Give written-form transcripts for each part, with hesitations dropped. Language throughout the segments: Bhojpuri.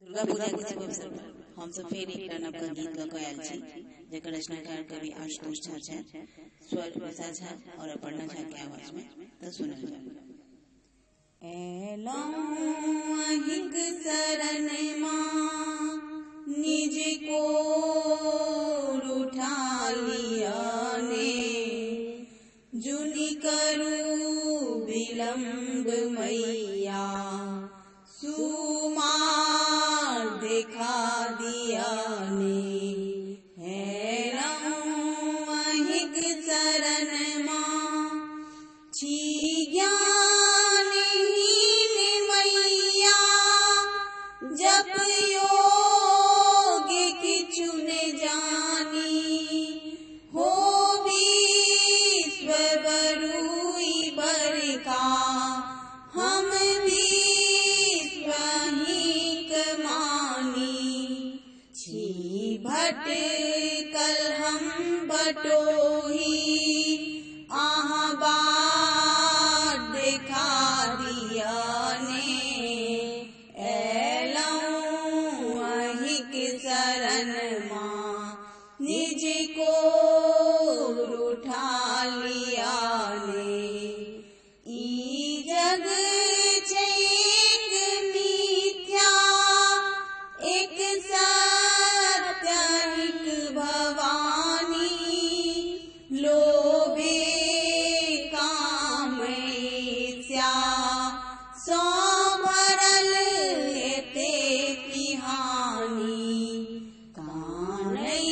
दुर्गा पूजा के शुभ अवसर पर हम सब फिर एक नवका गीत ग आयल छी जेकर रचनाकार कवि आशुतोष झा छै, स्वर विशा झा और अपर्णा झा के आवाज में। तो सुनल जाए। ऐलौं अहिंक शरण मां निज को उठा लिया ने, जुनि करू विलंब मैया सुमार देखा दिया ने। ऐलौं अहिंक शरण मां छी ज्ञानहीन मैया, जप योग किछु न जानी, हो विश्व बरुई बरका हम विश्व ही मानी। छी भटकल हम बटोही आहाँ बाट देखा दिया ने। ऐलौं अहिंक शरण मां निज को उठा लिया ने। ई जग छै एक मिथ्या एक सत्य एक भवानी, लोभे काम ईर्ष्या सो भरल एते हानि। कानई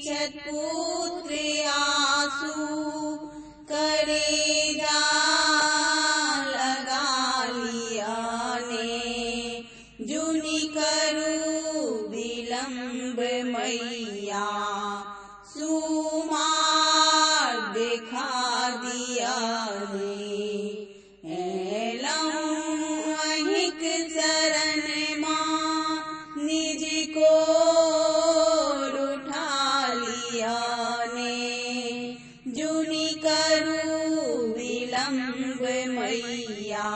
छत पुत्र आंसू करे जा लगा लिया ने, जुनि करू विलंब मैया सुमार देखा दिया ने। ऐलौं अहिंक शरण मां निज को उठा लिया ने, जुनि करू विलंब मैया